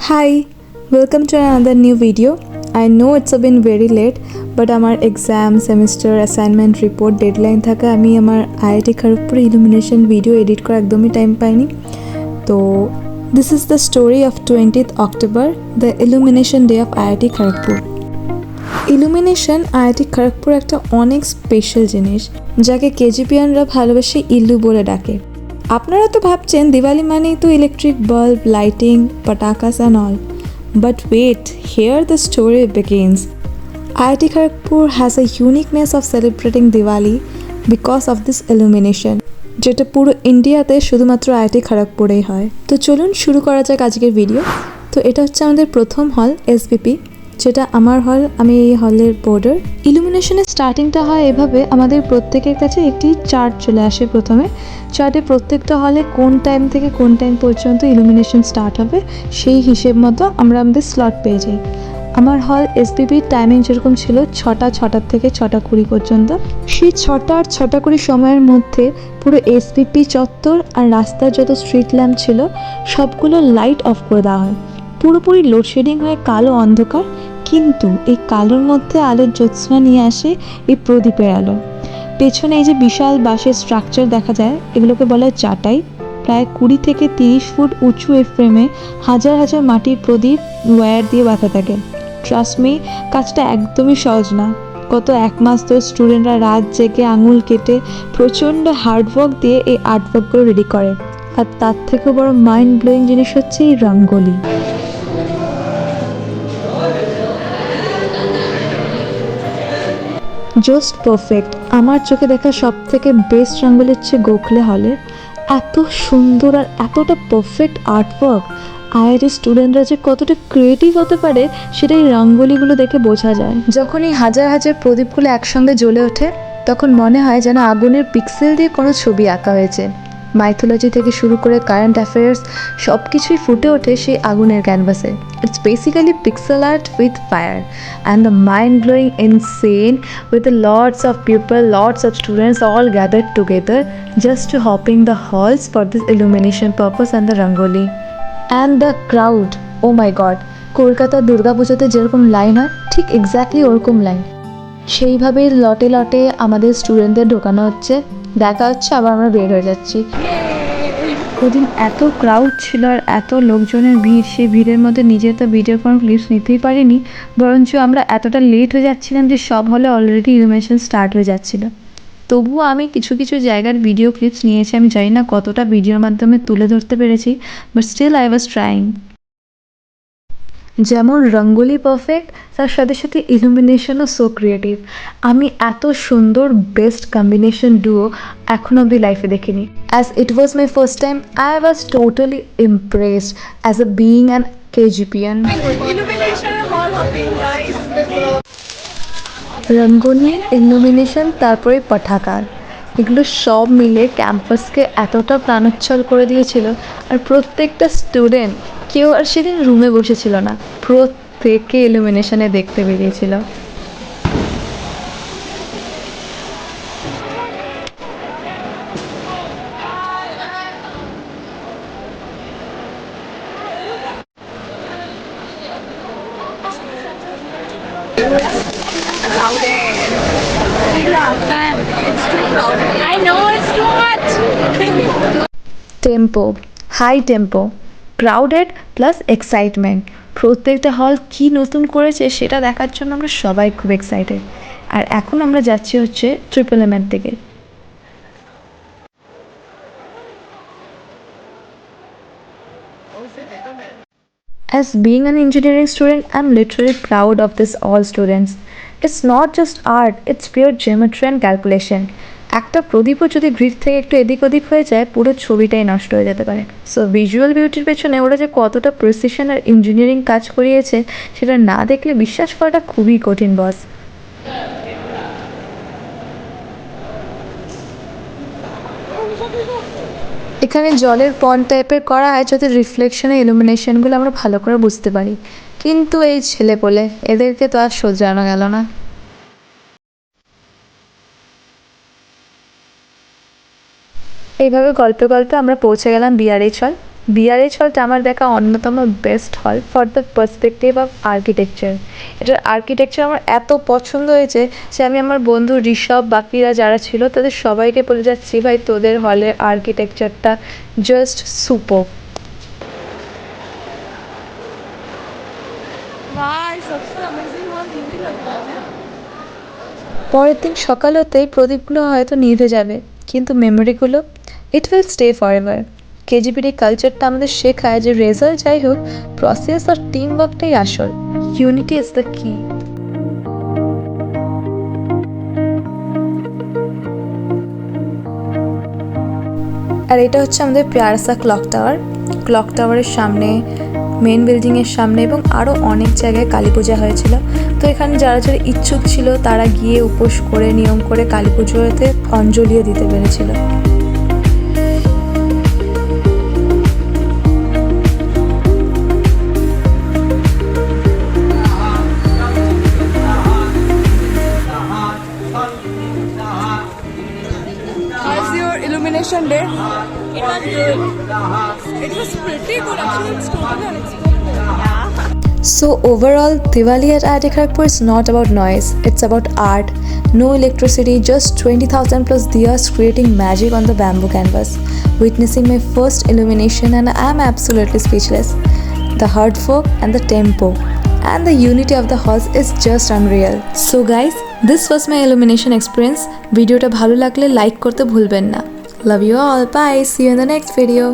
Hi, welcome to another new video. I know it's been very late, but আমার exam semester assignment report deadline থাকা আমি আমার IIT Kharagpur illumination video edit করা একদমই time পাইনি। তো this is the story of 20th October, the illumination day of IIT Kharagpur. Illumination IIT Kharagpur একটা অনেক স্পেশাল জিনিস, যাকে কেজিপিয়ানরা ভালোবেসে ইল্লু বলে ডাকে। আপনারা তো ভাবছেন দিওয়ালি মানেই তো ইলেকট্রিক বাল্ব, লাইটিং, পটাকাস and all, but wait, here the story begins. IIT Kharagpur has a uniqueness of celebrating Diwali because of this illumination, যেটা পুরো ইন্ডিয়াতে শুধুমাত্র আইআইটি খড়গপুরেই হয়। তো চলুন শুরু করা যাক আজকের ভিডিও। তো এটা হচ্ছে আমাদের প্রথম হল এসবিপি, যেটা আমার হল, আমি এই হলের বোর্ডার। ইলুমিনেশনের স্টার্টিংটা হয় এভাবে, আমাদের প্রত্যেকের কাছে একটি চার্ট চলে আসে প্রথমে। চার্টে প্রত্যেকটা হলে কোন টাইম থেকে কোন টাইম পর্যন্ত ইলুমিনেশন স্টার্ট হবে সেই হিসেব মতো আমরা আমাদের স্লট পেয়ে যাই। আমার হল এসবিপির টাইমিং যেরকম ছিল 6টা থেকে 6:20 পর্যন্ত। সেই 6টা আর 6:20 সময়ের মধ্যে পুরো এসবিপি চত্বর আর রাস্তার যত স্ট্রিট ল্যাম্প ছিল সবগুলো লাইট অফ করে দেওয়া হয়। পুরোপুরি লোডশেডিং হয়ে কালো অন্ধকার, কিন্তু এই কালোর মধ্যে আলোর জ্যোৎস্না নিয়ে আসে এই প্রদীপের আলো। পেছনে এই যে বিশাল বাঁশের স্ট্রাকচার দেখা যায়, এগুলোকে বলা হয় চাটাই। প্রায় 20 থেকে 30 ফুট উঁচু এই ফ্রেমে হাজার হাজার মাটির প্রদীপ ওয়্যার দিয়ে বাঁধা থাকে। ট্রাস্ট মি, কাজটা একদমই সহজ না। গত 1 মাস ধরে স্টুডেন্টরা রাত জেগে আঙুল কেটে প্রচণ্ড হার্ডওয়ার্ক দিয়ে এই আর্টওয়ার্কগুলো রেডি করে। আর তার থেকেও বড় মাইন্ড ব্লোয়িং জিনিস হচ্ছে এই রঙ্গোলি। Just perfect. আমার চোখে দেখা সব থেকে বেস্ট রঙ্গোলি হচ্ছে গোখলে হলের। এত সুন্দর আর এতটা পারফেক্ট আর্টওয়ার্ক, আইআইটি স্টুডেন্টরা যে কতটা ক্রিয়েটিভ হতে পারে সেটা এই রঙ্গোলিগুলো দেখে বোঝা যায়। যখন এই হাজার হাজার প্রদীপগুলো একসঙ্গে জ্বলে ওঠে, তখন মনে হয় যেন আগুনের পিক্সেল দিয়ে কোনো ছবি আঁকা হয়েছে। মাইথোলজি থেকে শুরু করে কারেন্ট অ্যাফেয়ার্স সব কিছুই ফুটে ওঠে সেই আগুনের ক্যানভাসে। It's basically pixel art with fire and the mind blowing insane with the lots of people, lots of students all gathered together just to hopping the halls for this illumination purpose and the rangoli. And the crowd, oh my god, কলকাতার দুর্গাপুজোতে যেরকম line হয় ঠিক exactly ওরকম line. সেইভাবেই লটে লটে আমাদের স্টুডেন্টদের ঢোকানো হচ্ছে, দেখা হচ্ছে, আবার আমরা বের হয়ে যাচ্ছি। ওদিন এত ক্রাউড ছিল আর এত লোকজনের ভিড়, সেই ভিড়ের মধ্যে নিজের তো ভিডিও কোনো ক্লিপস নিতেই পারিনি, বরঞ্চ আমরা এতটা লেট হয়ে যাচ্ছিলাম যে সব হলে অলরেডি ইলুমিনেশন স্টার্ট হয়ে যাচ্ছিল। তবুও আমি কিছু কিছু জায়গার ভিডিও ক্লিপস নিয়েছি। আমি জানি না কতটা ভিডিওর মাধ্যমে তুলে ধরতে পেরেছি, but still I was trying. যেমন রঙ্গোলি পারফেক্ট, তার সাথে সাথে ইলুমিনেশনও সো ক্রিয়েটিভ। আমি এত সুন্দর বেস্ট কম্বিনেশন ডুও এখন অব্দি লাইফে দেখিনি। As it was my first time, I was totally impressed as a being an KGPian. Rangoli, illumination, তারপরে পটাকা, এগুলো সব মিলে ক্যাম্পাসকে এতটা প্রাণোচ্ছল করে দিয়েছিল। আর প্রত্যেকটা স্টুডেন্ট, কেউ আর সেদিন রুমে বসেছিল না, প্রত্যেকে ইলুমিনেশনে দেখতে বেরিয়েছিল। Tempo, high tempo, crowded plus excitement. প্রত্যেকটা হল কী নতুন করেছে সেটা দেখার জন্য আমরা সবাই খুব এক্সাইটেড। আর এখন আমরা যাচ্ছি হচ্ছে MMM থেকে। As being an engineering student, I'm literally proud of this all students. It's not just art, it's pure geometry and calculation. একটা প্রদীপও যদি গ্রিড থেকে একটু এদিক ওদিক হয়ে যায়, পুরো ছবিটাই নষ্ট হয়ে যেতে পারে। সো ভিজুয়াল বিউটির পেছনে ওরা যে কতটা প্রিসিশন আর ইঞ্জিনিয়ারিং কাজ করিয়েছে সেটা না দেখলে বিশ্বাস করাটা খুবই কঠিন বস। এখানে জলের পন্ড টাইপের করা হয় যাতে রিফ্লেকশনে ইলুমিনেশনগুলো আমরা ভালো করে বুঝতে পারি, কিন্তু এই ছেলেপোলে, এদেরকে তো আর শোধরানো গেল না। এইভাবে গল্পে গল্পে আমরা পৌঁছে গেলাম বিআরএইচ হল। বিআরএইচ হলটা আমার দেখা অন্যতম বেস্ট হল for the perspective of architecture. এটার আর্কিটেকচার আমার এত পছন্দ হয়েছে যে আমি আমার বন্ধু ঋষভ বাকিরা যারা ছিল তাদের সবাইকে বলে যাচ্ছি, ভাই তোদের হলের আর্কিটেকচারটা জাস্ট সুপার। পরের দিন সকাল হতেই প্রদীপগুলো হয়তো নিভে যাবে, কিন্তু মেমোরিগুলো it will stay forever. কেজিপির এই কালচারটা আমাদের শেখায় যে রেজাল্ট যাই হোক, প্রসেস আর টিম ওয়ার্কটাই আসল। ইউনিটি ইজ দ্য কি। আর এটা হচ্ছে আমাদের প্যারাসা ক্লক টাওয়ার। ক্লক টাওয়ারের সামনে, মেন বিল্ডিংয়ের সামনে এবং আরও অনেক জায়গায় কালী পূজা হয়েছিল। তো এখানে যারা যারা ইচ্ছুক ছিল তারা গিয়ে উপোস করে নিয়ম করে কালী পুজোতে অঞ্জলিও দিতে পেরেছিল। How's your illumination day? It was good. It was pretty good. Actually, it's totally unexpected. So overall, Diwali at IIT Kharagpur is not about noise, it's about art. No electricity, just 20,000 plus diyas creating magic on the bamboo canvas. Witnessing my first illumination and I am absolutely speechless. The hard work and the tempo and the unity of the halls is just unreal. So guys, this was my illumination experience. Video ta bhalo lagle like korte bhulben na. Love you all. Bye. See you in the next video.